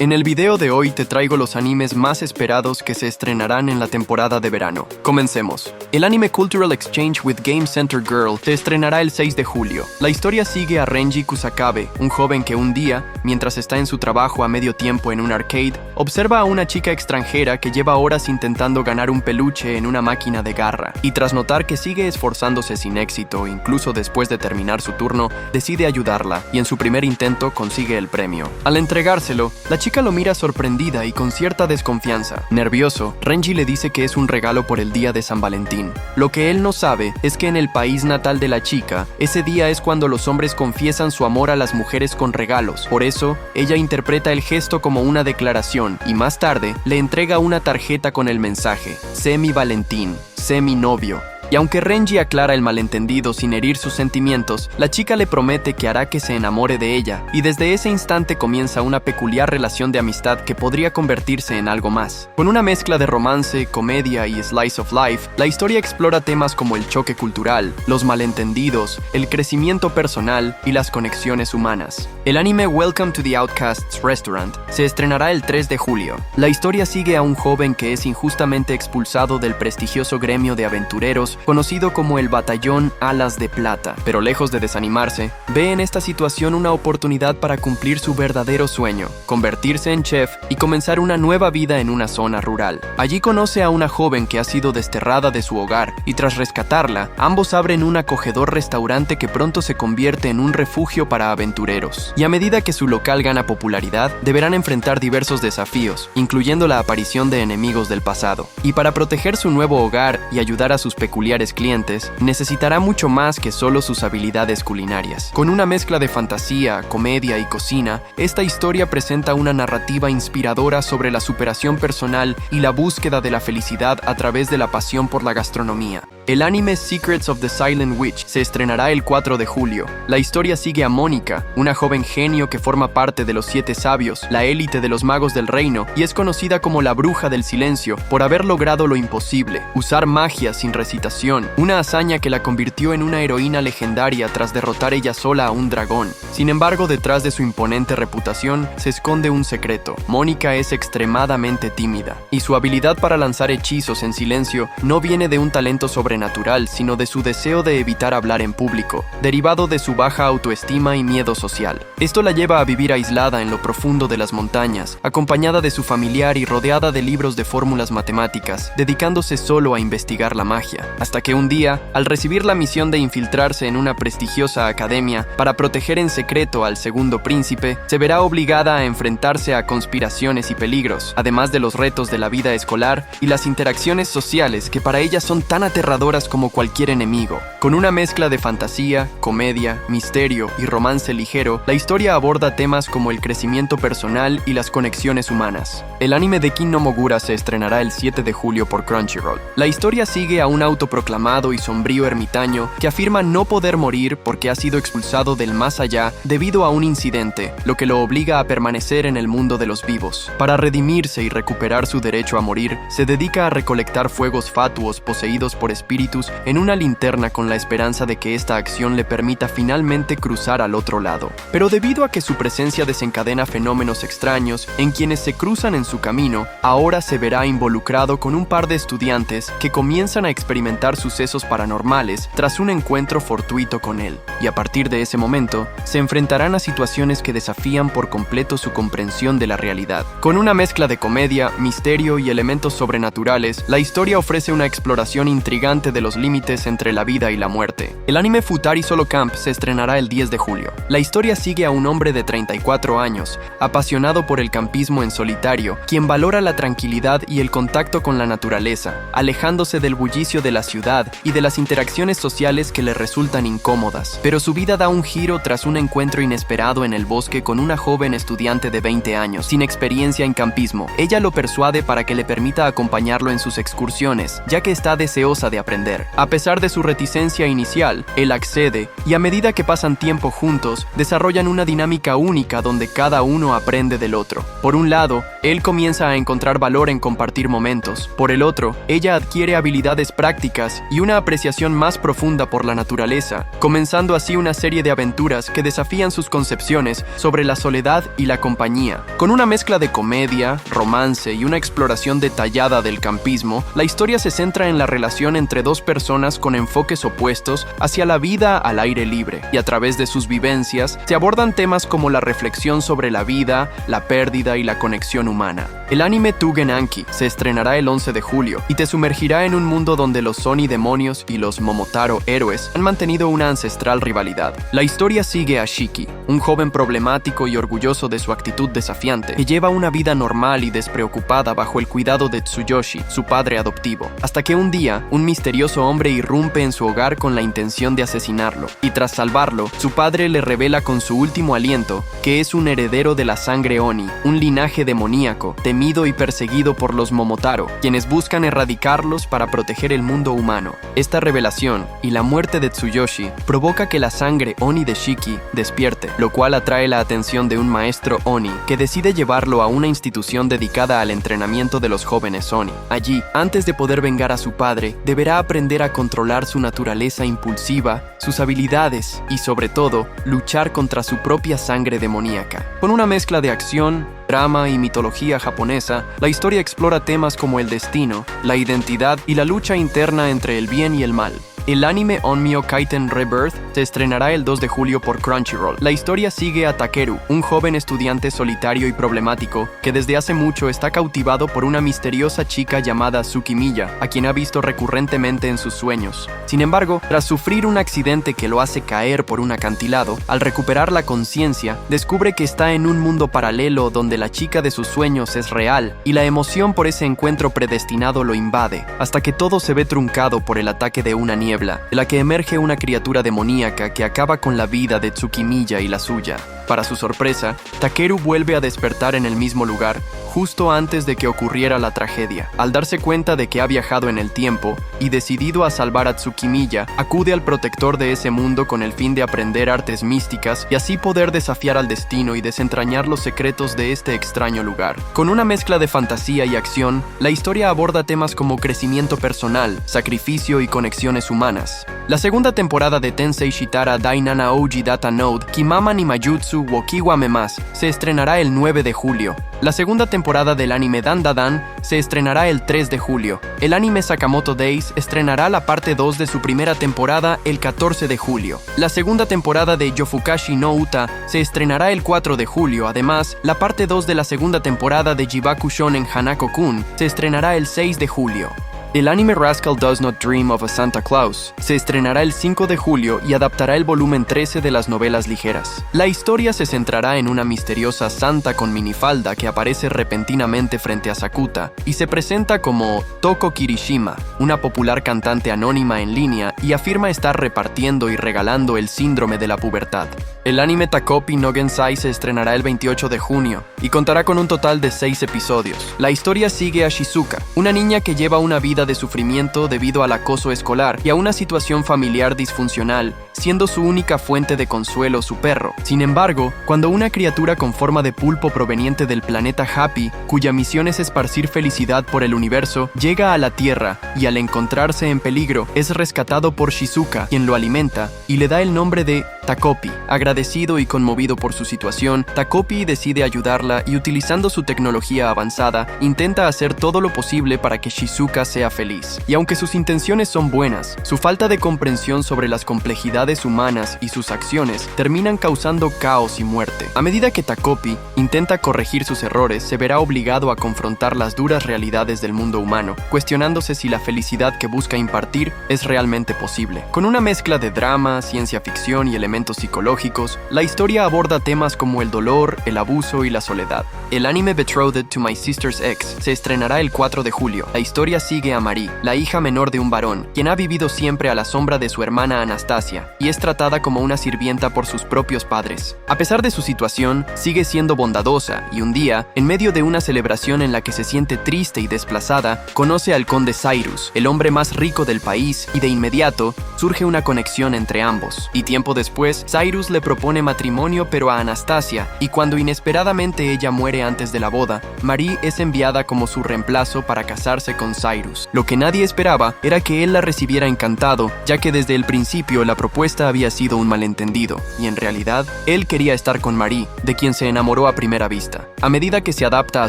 En el video de hoy te traigo los animes más esperados que se estrenarán en la temporada de verano. Comencemos. El anime Cultural Exchange with Game Center Girl se estrenará el 6 de julio. La historia sigue a Renji Kusakabe, un joven que un día, mientras está en su trabajo a medio tiempo en un arcade, observa a una chica extranjera que lleva horas intentando ganar un peluche en una máquina de garra, y tras notar que sigue esforzándose sin éxito, incluso después de terminar su turno, decide ayudarla, y en su primer intento consigue el premio. Al entregárselo, la chica lo mira sorprendida y con cierta desconfianza. Nervioso, Renji le dice que es un regalo por el día de San Valentín. Lo que él no sabe es que en el país natal de la chica, ese día es cuando los hombres confiesan su amor a las mujeres con regalos. Por eso, ella interpreta el gesto como una declaración y más tarde le entrega una tarjeta con el mensaje: sé mi Valentín, sé mi novio. Y aunque Renji aclara el malentendido sin herir sus sentimientos, la chica le promete que hará que se enamore de ella, y desde ese instante comienza una peculiar relación de amistad que podría convertirse en algo más. Con una mezcla de romance, comedia y slice of life, la historia explora temas como el choque cultural, los malentendidos, el crecimiento personal y las conexiones humanas. El anime Welcome to the Outcast's Restaurant se estrenará el 3 de julio. La historia sigue a un joven que es injustamente expulsado del prestigioso gremio de aventureros conocido como el Batallón Alas de Plata, pero lejos de desanimarse, ve en esta situación una oportunidad para cumplir su verdadero sueño, convertirse en chef y comenzar una nueva vida en una zona rural. Allí conoce a una joven que ha sido desterrada de su hogar y tras rescatarla, ambos abren un acogedor restaurante que pronto se convierte en un refugio para aventureros. Y a medida que su local gana popularidad, deberán enfrentar diversos desafíos, incluyendo la aparición de enemigos del pasado. Y para proteger su nuevo hogar y ayudar a sus peculiares clientes, necesitará mucho más que solo sus habilidades culinarias. Con una mezcla de fantasía, comedia y cocina, esta historia presenta una narrativa inspiradora sobre la superación personal y la búsqueda de la felicidad a través de la pasión por la gastronomía. El anime Secrets of the Silent Witch se estrenará el 4 de julio. La historia sigue a Mónica, una joven genio que forma parte de los 7 sabios, la élite de los magos del reino, y es conocida como la Bruja del Silencio por haber logrado lo imposible: usar magia sin recitación, una hazaña que la convirtió en una heroína legendaria tras derrotar ella sola a un dragón. Sin embargo, detrás de su imponente reputación se esconde un secreto. Mónica es extremadamente tímida, y su habilidad para lanzar hechizos en silencio no viene de un talento sobrenatural, sino de su deseo de evitar hablar en público, derivado de su baja autoestima y miedo social. Esto la lleva a vivir aislada en lo profundo de las montañas, acompañada de su familiar y rodeada de libros de fórmulas matemáticas, dedicándose solo a investigar la magia. Hasta que un día, al recibir la misión de infiltrarse en una prestigiosa academia para proteger en secreto al segundo príncipe, se verá obligada a enfrentarse a conspiraciones y peligros, además de los retos de la vida escolar y las interacciones sociales que para ella son tan aterradoras como cualquier enemigo. Con una mezcla de fantasía, comedia, misterio y romance ligero, la historia aborda temas como el crecimiento personal y las conexiones humanas. El anime de Kin no Mogura se estrenará el 7 de julio por Crunchyroll. La historia sigue a un autoproclamado y sombrío ermitaño que afirma no poder morir porque ha sido expulsado del más allá debido a un incidente, lo que lo obliga a permanecer en el mundo de los vivos. Para redimirse y recuperar su derecho a morir, se dedica a recolectar fuegos fatuos poseídos por espíritus en una linterna con la esperanza de que esta acción le permita finalmente cruzar al otro lado. Pero debido a que su presencia desencadena fenómenos extraños en quienes se cruzan en su camino, ahora se verá involucrado con un par de estudiantes que comienzan a experimentar sucesos paranormales tras un encuentro fortuito con él. Y a partir de ese momento, se enfrentarán a situaciones que desafían por completo su comprensión de la realidad. Con una mezcla de comedia, misterio y elementos sobrenaturales, la historia ofrece una exploración intrigante de los límites entre la vida y la muerte. El anime Futari Solo Camp se estrenará el 10 de julio. La historia sigue a un hombre de 34 años, apasionado por el campismo en solitario, quien valora la tranquilidad y el contacto con la naturaleza, alejándose del bullicio de la ciudad y de las interacciones sociales que le resultan incómodas. Pero su vida da un giro tras un encuentro inesperado en el bosque con una joven estudiante de 20 años, sin experiencia en campismo. Ella lo persuade para que le permita acompañarlo en sus excursiones, ya que está deseosa de aprender aprender. A pesar de su reticencia inicial, él accede y a medida que pasan tiempo juntos, desarrollan una dinámica única donde cada uno aprende del otro. Por un lado, él comienza a encontrar valor en compartir momentos. Por el otro, ella adquiere habilidades prácticas y una apreciación más profunda por la naturaleza, comenzando así una serie de aventuras que desafían sus concepciones sobre la soledad y la compañía. Con una mezcla de comedia, romance y una exploración detallada del campismo, la historia se centra en la relación entre dos personas con enfoques opuestos hacia la vida al aire libre, y a través de sus vivencias se abordan temas como la reflexión sobre la vida, la pérdida y la conexión humana. El anime Tougen Anki se estrenará el 11 de julio y te sumergirá en un mundo donde los Oni demonios y los Momotaro héroes han mantenido una ancestral rivalidad. La historia sigue a Shiki, un joven problemático y orgulloso de su actitud desafiante, que lleva una vida normal y despreocupada bajo el cuidado de Tsuyoshi, su padre adoptivo, hasta que un día, un misterioso hombre irrumpe en su hogar con la intención de asesinarlo, y tras salvarlo, su padre le revela con su último aliento que es un heredero de la sangre Oni, un linaje demoníaco, temido y perseguido por los Momotaro, quienes buscan erradicarlos para proteger el mundo humano. Esta revelación y la muerte de Tsuyoshi provoca que la sangre Oni de Shiki despierte, lo cual atrae la atención de un maestro Oni que decide llevarlo a una institución dedicada al entrenamiento de los jóvenes Oni. Allí, antes de poder vengar a su padre, deberá aprender a controlar su naturaleza impulsiva, sus habilidades y, sobre todo, luchar contra su propia sangre demoníaca. Con una mezcla de acción, drama y mitología japonesa, la historia explora temas como el destino, la identidad y la lucha interna entre el bien y el mal. El anime Onmyo Kaiten Rebirth se estrenará el 2 de julio por Crunchyroll. La historia sigue a Takeru, un joven estudiante solitario y problemático que desde hace mucho está cautivado por una misteriosa chica llamada Tsukimiya, a quien ha visto recurrentemente en sus sueños. Sin embargo, tras sufrir un accidente que lo hace caer por un acantilado, al recuperar la conciencia, descubre que está en un mundo paralelo donde la chica de sus sueños es real y la emoción por ese encuentro predestinado lo invade, hasta que todo se ve truncado por el ataque de una niebla, de la que emerge una criatura demoníaca que acaba con la vida de Tsukimiya y la suya. Para su sorpresa, Takeru vuelve a despertar en el mismo lugar, justo antes de que ocurriera la tragedia. Al darse cuenta de que ha viajado en el tiempo y decidido a salvar a Tsukimiya, acude al protector de ese mundo con el fin de aprender artes místicas y así poder desafiar al destino y desentrañar los secretos de este extraño lugar. Con una mezcla de fantasía y acción, la historia aborda temas como crecimiento personal, sacrificio y conexiones humanas. La segunda temporada de Tensei Shitara Dainana Ouji Data Node Kimama ni Majutsu wo Kiwame Mas se estrenará el 9 de julio. La segunda temporada del anime Dandadan se estrenará el 3 de julio. El anime Sakamoto Days estrenará la parte 2 de su primera temporada el 14 de julio. La segunda temporada de Yofukashi no Uta se estrenará el 4 de julio. Además, la parte 2 de la segunda temporada de Jibaku Shonen Hanako-kun se estrenará el 6 de julio. El anime Rascal Does Not Dream of a Santa Claus se estrenará el 5 de julio y adaptará el volumen 13 de las novelas ligeras. La historia se centrará en una misteriosa santa con minifalda que aparece repentinamente frente a Sakuta y se presenta como Toko Kirishima, una popular cantante anónima en línea, y afirma estar repartiendo y regalando el síndrome de la pubertad. El anime Takopi no Gensai se estrenará el 28 de junio y contará con un total de 6 episodios. La historia sigue a Shizuka, una niña que lleva una vida de sufrimiento debido al acoso escolar y a una situación familiar disfuncional, siendo su única fuente de consuelo su perro. Sin embargo, cuando una criatura con forma de pulpo proveniente del planeta Happy, cuya misión es esparcir felicidad por el universo, llega a la Tierra y al encontrarse en peligro, es rescatado por Shizuka, quien lo alimenta y le da el nombre de Takopi. Agradecido y conmovido por su situación, Takopi decide ayudarla y, utilizando su tecnología avanzada, intenta hacer todo lo posible para que Shizuka sea feliz. Y aunque sus intenciones son buenas, su falta de comprensión sobre las complejidades humanas y sus acciones terminan causando caos y muerte. A medida que Takopi intenta corregir sus errores, se verá obligado a confrontar las duras realidades del mundo humano, cuestionándose si la felicidad que busca impartir es realmente posible. Con una mezcla de drama, ciencia ficción y elementos momentos psicológicos, la historia aborda temas como el dolor, el abuso y la soledad. El anime Betrothed to My Sister's Ex se estrenará el 4 de julio. La historia sigue a Marie, la hija menor de un varón, quien ha vivido siempre a la sombra de su hermana Anastasia y es tratada como una sirvienta por sus propios padres. A pesar de su situación, sigue siendo bondadosa y un día, en medio de una celebración en la que se siente triste y desplazada, conoce al conde Cyrus, el hombre más rico del país, y de inmediato surge una conexión entre ambos. Y tiempo después, Cyrus le propone matrimonio pero a Anastasia, y cuando inesperadamente ella muere antes de la boda, Marie es enviada como su reemplazo para casarse con Cyrus. Lo que nadie esperaba era que él la recibiera encantado, ya que desde el principio la propuesta había sido un malentendido, y en realidad, él quería estar con Marie, de quien se enamoró a primera vista. A medida que se adapta a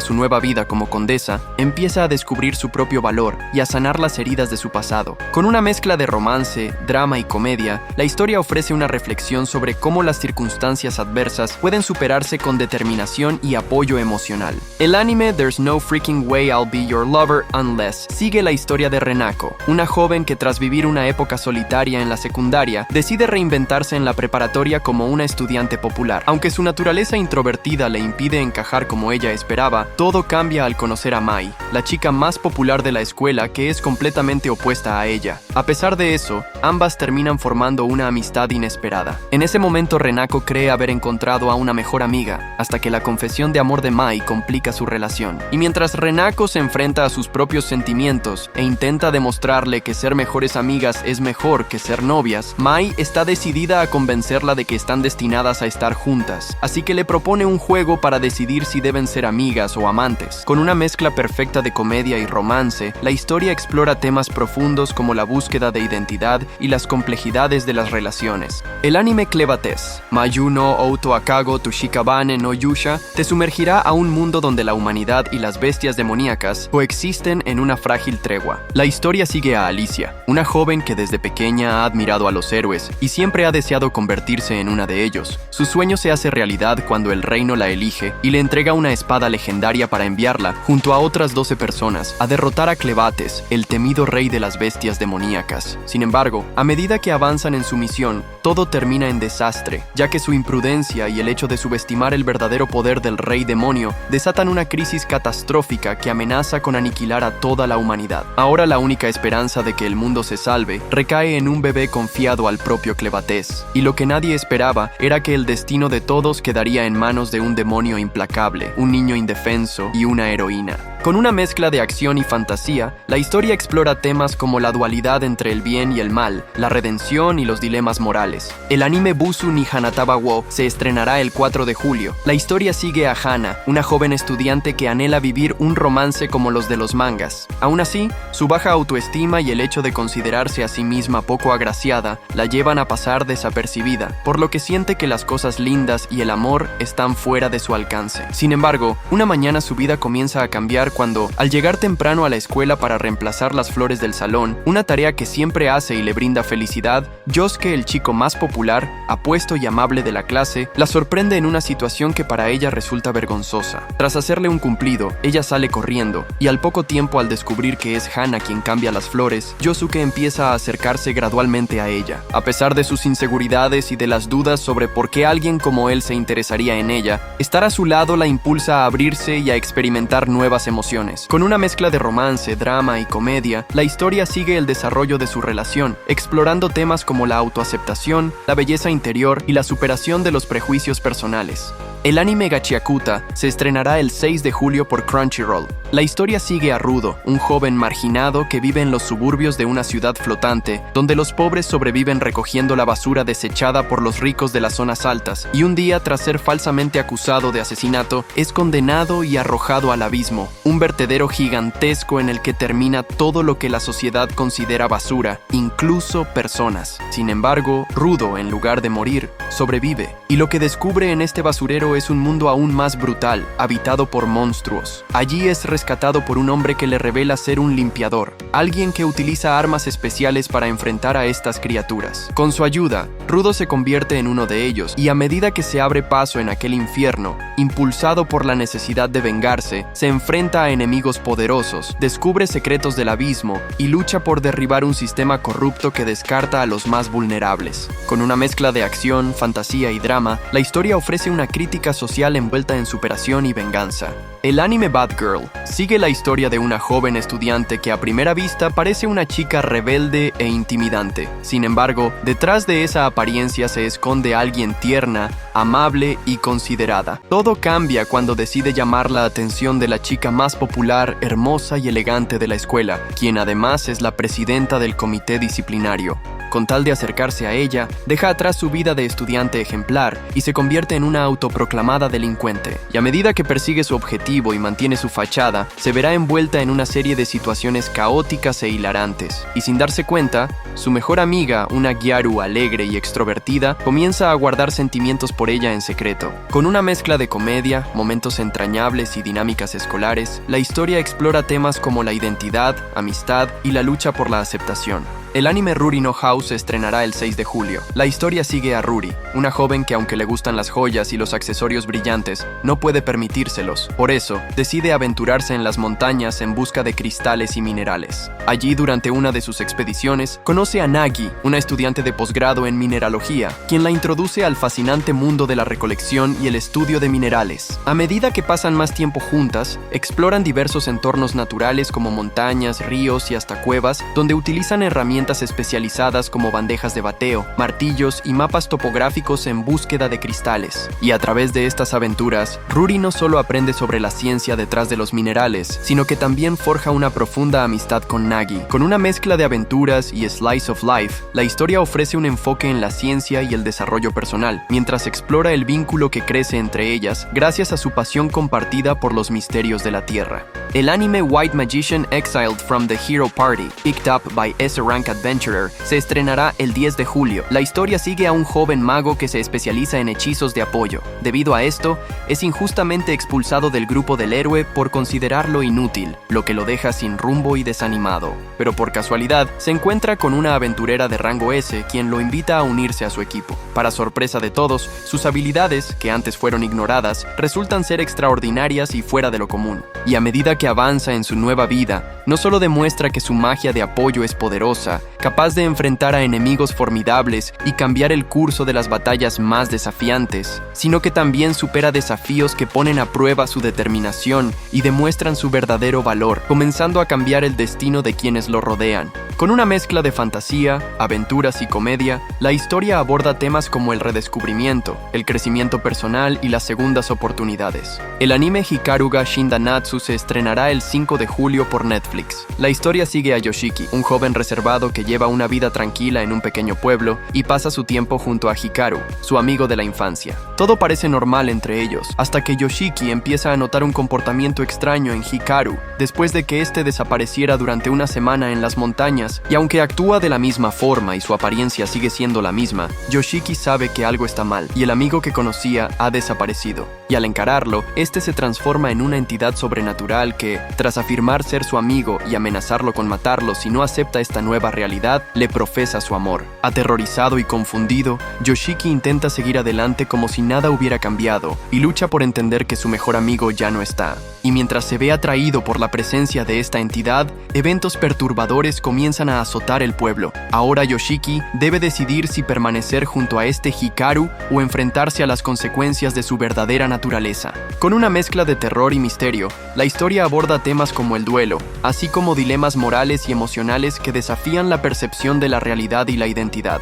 su nueva vida como condesa, empieza a descubrir su propio valor y a sanar las heridas de su pasado. Con una mezcla de romance, drama y comedia, la historia ofrece una reflexión sobre cómo las circunstancias adversas pueden superarse con determinación y apoyo emocional. El anime There's No Freaking Way I'll Be Your Lover Unless sigue la historia de Renako, una joven que tras vivir una época solitaria en la secundaria, decide reinventarse en la preparatoria como una estudiante popular. Aunque su naturaleza introvertida le impide encajar como ella esperaba, todo cambia al conocer a Mai, la chica más popular de la escuela que es completamente opuesta a ella. A pesar de eso, ambas terminan formando una amistad inesperada. En ese momento Renako cree haber encontrado a una mejor amiga, hasta que la confesión de amor de Mai complica su relación. Y mientras Renako se enfrenta a sus propios sentimientos e intenta demostrarle que ser mejores amigas es mejor que ser novias, Mai está decidida a convencerla de que están destinadas a estar juntas, así que le propone un juego para decidir si deben ser amigas o amantes. Con una mezcla perfecta de comedia y romance, la historia explora temas profundos como la búsqueda de identidad y las complejidades de las relaciones. El anime Clevates, Mayu no Outo Akago Tushikabane no Yusha, te sumergirá a un mundo donde la humanidad y las bestias demoníacas coexisten en una frágil tregua. La historia sigue a Alicia, una joven que desde pequeña ha admirado a los héroes y siempre ha deseado convertirse en una de ellos. Su sueño se hace realidad cuando el reino la elige y le entrega una espada legendaria para enviarla, junto a otras 12 personas, a derrotar a Clevates, el temido rey de las bestias demoníacas. Sin embargo, a medida que avanzan en su misión, todo termina en desastre, ya que su imprudencia y el hecho de subestimar el verdadero poder del rey demonio desatan una crisis catastrófica que amenaza con aniquilar a toda la humanidad. Ahora la única esperanza de que el mundo se salve recae en un bebé confiado al propio Clevates, y lo que nadie esperaba era que el destino de todos quedaría en manos de un demonio implacable, un niño indefenso y una heroína. Con una mezcla de acción y fantasía, la historia explora temas como la dualidad entre el bien y el mal, la redención y los dilemas morales. El anime Busu ni Hanataba wo se estrenará el 4 de julio. La historia sigue a Hana, una joven estudiante que anhela vivir un romance como los de los mangas. Aún así, su baja autoestima y el hecho de considerarse a sí misma poco agraciada la llevan a pasar desapercibida, por lo que siente que las cosas lindas y el amor están fuera de su alcance. Sin embargo, una mañana su vida comienza a cambiar cuando, al llegar temprano a la escuela para reemplazar las flores del salón, una tarea que siempre hace y le brinda felicidad, Yosuke, el chico más popular, apuesto y amable de la clase, la sorprende en una situación que para ella resulta vergonzosa. Tras hacerle un cumplido, ella sale corriendo, y al poco tiempo, al descubrir que es Hana quien cambia las flores, Yosuke empieza a acercarse gradualmente a ella. A pesar de sus inseguridades y de las dudas sobre por qué alguien como él se interesaría en ella, estar a su lado la impulsa a abrirse y a experimentar nuevas emociones. Con una mezcla de romance, drama y comedia, la historia sigue el desarrollo de su relación, explorando temas como la autoaceptación, la belleza interior y la superación de los prejuicios personales. El anime Gachiakuta se estrenará el 6 de julio por Crunchyroll. La historia sigue a Rudo, un joven marginado que vive en los suburbios de una ciudad flotante, donde los pobres sobreviven recogiendo la basura desechada por los ricos de las zonas altas, y un día, tras ser falsamente acusado de asesinato, es condenado y arrojado al abismo, un vertedero gigantesco en el que termina todo lo que la sociedad considera basura, incluso personas. Sin embargo, Rudo, en lugar de morir, sobrevive, y lo que descubre en este basurero mundo es un mundo aún más brutal, habitado por monstruos. Allí es rescatado por un hombre que le revela ser un limpiador, alguien que utiliza armas especiales para enfrentar a estas criaturas. Con su ayuda, Rudo se convierte en uno de ellos, y a medida que se abre paso en aquel infierno, impulsado por la necesidad de vengarse, se enfrenta a enemigos poderosos, descubre secretos del abismo y lucha por derribar un sistema corrupto que descarta a los más vulnerables. Con una mezcla de acción, fantasía y drama, la historia ofrece una crítica social envuelta en superación y venganza. El anime Bad Girl sigue la historia de una joven estudiante que a primera vista parece una chica rebelde e intimidante. Sin embargo, detrás de esa apariencia se esconde alguien tierna, amable y considerada. Todo cambia cuando decide llamar la atención de la chica más popular, hermosa y elegante de la escuela, quien además es la presidenta del comité disciplinario. Con tal de acercarse a ella, deja atrás su vida de estudiante ejemplar y se convierte en una autoproclamada delincuente. Y a medida que persigue su objetivo y mantiene su fachada, se verá envuelta en una serie de situaciones caóticas e hilarantes. Y sin darse cuenta, su mejor amiga, una Gyaru alegre y extrovertida, comienza a guardar sentimientos por ella en secreto. Con una mezcla de comedia, momentos entrañables y dinámicas escolares, la historia explora temas como la identidad, amistad y la lucha por la aceptación. El anime Ruri no House se estrenará el 6 de julio. La historia sigue a Ruri, una joven que aunque le gustan las joyas y los accesorios brillantes, no puede permitírselos. Por eso, decide aventurarse en las montañas en busca de cristales y minerales. Allí, durante una de sus expediciones, conoce a Nagi, una estudiante de posgrado en mineralogía, quien la introduce al fascinante mundo de la recolección y el estudio de minerales. A medida que pasan más tiempo juntas, exploran diversos entornos naturales como montañas, ríos y hasta cuevas, donde utilizan herramientas especializadas como bandejas de bateo, martillos y mapas topográficos en búsqueda de cristales. Y a través de estas aventuras, Ruri no solo aprende sobre la ciencia detrás de los minerales, sino que también forja una profunda amistad con Nagi. Con una mezcla de aventuras y slice of life, la historia ofrece un enfoque en la ciencia y el desarrollo personal, mientras explora el vínculo que crece entre ellas gracias a su pasión compartida por los misterios de la Tierra. El anime White Magician Exiled from the Hero Party, picked up by S-Rank Adventurer, se estrenará el 10 de julio. La historia sigue a un joven mago que se especializa en hechizos de apoyo. Debido a esto, es injustamente expulsado del grupo del héroe por considerarlo inútil, lo que lo deja sin rumbo y desanimado. Pero por casualidad, se encuentra con una aventurera de rango S quien lo invita a unirse a su equipo. Para sorpresa de todos, sus habilidades, que antes fueron ignoradas, resultan ser extraordinarias y fuera de lo común. Y a medida que avanza en su nueva vida, no solo demuestra que su magia de apoyo es poderosa, capaz de enfrentar a enemigos formidables y cambiar el curso de las batallas más desafiantes, sino que también supera desafíos que ponen a prueba su determinación y demuestran su verdadero valor, comenzando a cambiar el destino de quienes lo rodean. Con una mezcla de fantasía, aventuras y comedia, la historia aborda temas como el redescubrimiento, el crecimiento personal y las segundas oportunidades. El anime Hikaru ga Shindanatsu se estrenará el 5 de julio por Netflix. La historia sigue a Yoshiki, un joven reservado que lleva una vida tranquila en un pequeño pueblo y pasa su tiempo junto a Hikaru, su amigo de la infancia. Todo parece normal entre ellos, hasta que Yoshiki empieza a notar un comportamiento extraño en Hikaru, después de que éste desapareciera durante una semana en las montañas, y aunque actúa de la misma forma y su apariencia sigue siendo la misma, Yoshiki sabe que algo está mal, y el amigo que conocía ha desaparecido. Y al encararlo, este se transforma en una entidad sobrenatural que, tras afirmar ser su amigo y amenazarlo con matarlo si no acepta esta nueva realidad, le profesa su amor. Aterrorizado y confundido, Yoshiki intenta seguir adelante como si nada hubiera cambiado y lucha por entender que su mejor amigo ya no está. Y mientras se ve atraído por la presencia de esta entidad, eventos perturbadores comienzan a azotar el pueblo. Ahora Yoshiki debe decidir si permanecer junto a este Hikaru o enfrentarse a las consecuencias de su verdadera naturaleza. Con una mezcla de terror y misterio, la historia aborda temas como el duelo, así como dilemas morales y emocionales que desafían la percepción de la realidad y la identidad.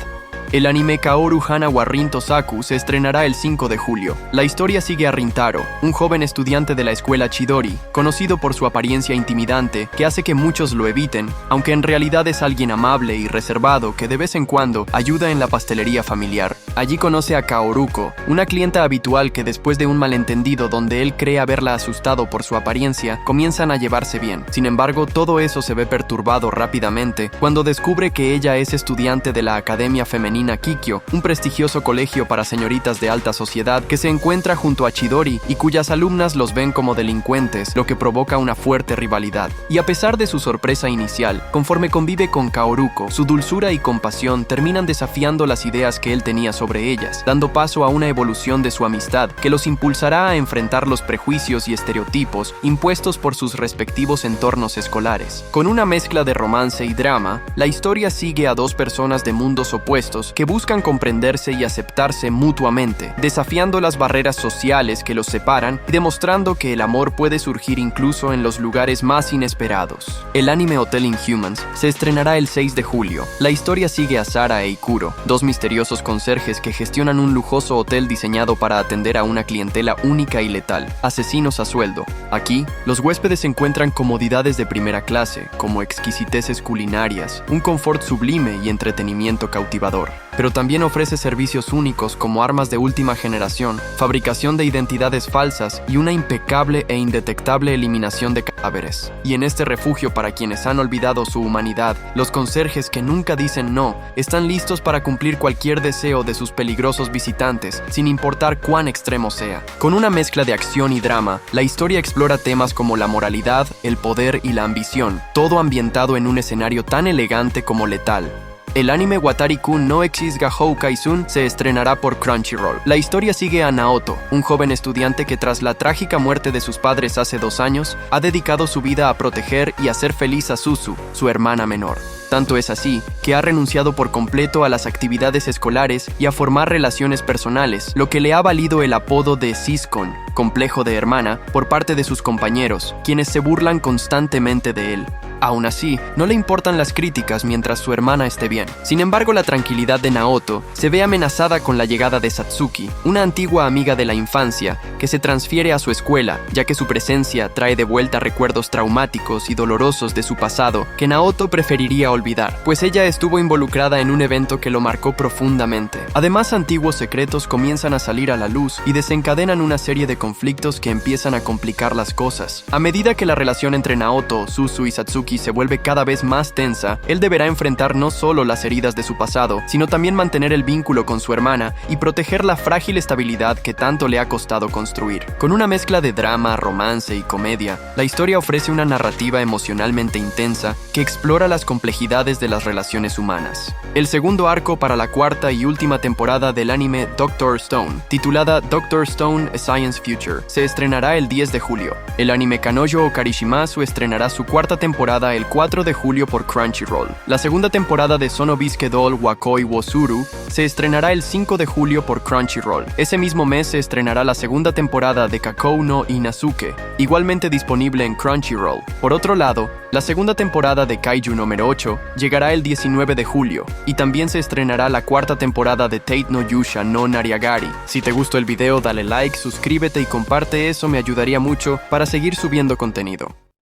El anime Kaoru Hana wa Rin Tosaku se estrenará el 5 de julio. La historia sigue a Rintaro, un joven estudiante de la escuela Chidori, conocido por su apariencia intimidante que hace que muchos lo eviten, aunque en realidad es alguien amable y reservado que de vez en cuando ayuda en la pastelería familiar. Allí conoce a Kaoruko, una clienta habitual que después de un malentendido donde él cree haberla asustado por su apariencia, comienzan a llevarse bien. Sin embargo, todo eso se ve perturbado rápidamente cuando descubre que ella es estudiante de la Academia Femenina femenina Kikyo, un prestigioso colegio para señoritas de alta sociedad que se encuentra junto a Chidori y cuyas alumnas los ven como delincuentes, lo que provoca una fuerte rivalidad. Y a pesar de su sorpresa inicial, conforme convive con Kaoruko, su dulzura y compasión terminan desafiando las ideas que él tenía sobre ellas, dando paso a una evolución de su amistad que los impulsará a enfrentar los prejuicios y estereotipos impuestos por sus respectivos entornos escolares. Con una mezcla de romance y drama, la historia sigue a dos personas de mundos opuestos que buscan comprenderse y aceptarse mutuamente, desafiando las barreras sociales que los separan y demostrando que el amor puede surgir incluso en los lugares más inesperados. El anime Hotel Inhumans se estrenará el 6 de julio. La historia sigue a Sara e Ikuro, dos misteriosos conserjes que gestionan un lujoso hotel diseñado para atender a una clientela única y letal, asesinos a sueldo. Aquí, los huéspedes encuentran comodidades de primera clase, como exquisiteces culinarias, un confort sublime y entretenimiento cautivador. Pero también ofrece servicios únicos como armas de última generación, fabricación de identidades falsas y una impecable e indetectable eliminación de cadáveres. Y en este refugio para quienes han olvidado su humanidad, los conserjes que nunca dicen no, están listos para cumplir cualquier deseo de sus peligrosos visitantes, sin importar cuán extremo sea. Con una mezcla de acción y drama, la historia explora temas como la moralidad, el poder y la ambición, todo ambientado en un escenario tan elegante como letal. El anime Watari-kun no Exis ga Houkai-sun se estrenará por Crunchyroll. La historia sigue a Naoto, un joven estudiante que tras la trágica muerte de sus padres hace 2 años, ha dedicado su vida a proteger y hacer feliz a Suzu, su hermana menor. Tanto es así, que ha renunciado por completo a las actividades escolares y a formar relaciones personales, lo que le ha valido el apodo de Siskon, complejo de hermana, por parte de sus compañeros, quienes se burlan constantemente de él. Aún así, no le importan las críticas mientras su hermana esté bien. Sin embargo, la tranquilidad de Naoto se ve amenazada con la llegada de Satsuki, una antigua amiga de la infancia, que se transfiere a su escuela, ya que su presencia trae de vuelta recuerdos traumáticos y dolorosos de su pasado que Naoto preferiría olvidar, pues ella estuvo involucrada en un evento que lo marcó profundamente. Además, antiguos secretos comienzan a salir a la luz y desencadenan una serie de conflictos que empiezan a complicar las cosas. A medida que la relación entre Naoto, Suzu y Satsuki se vuelve cada vez más tensa, él deberá enfrentar no solo las heridas de su pasado, sino también mantener el vínculo con su hermana y proteger la frágil estabilidad que tanto le ha costado construir. Con una mezcla de drama, romance y comedia, la historia ofrece una narrativa emocionalmente intensa que explora las complejidades de las relaciones humanas. El segundo arco para la cuarta y última temporada del anime Dr. Stone, titulada Dr. Stone: A Science Future, se estrenará el 10 de julio. El anime Kanojo o Karishimasu estrenará su cuarta temporada el 4 de julio por Crunchyroll. La segunda temporada de Sonobusuke Doll Wakoi Wosuru se estrenará el 5 de julio por Crunchyroll. Ese mismo mes se estrenará la segunda temporada de Kakou no Inazuke, igualmente disponible en Crunchyroll. Por otro lado, la segunda temporada de Kaiju número 8 llegará el 19 de julio, y también se estrenará la cuarta temporada de Tate no Yusha no Nariagari. Si te gustó el video, dale like, suscríbete y comparte, eso me ayudaría mucho para seguir subiendo contenido.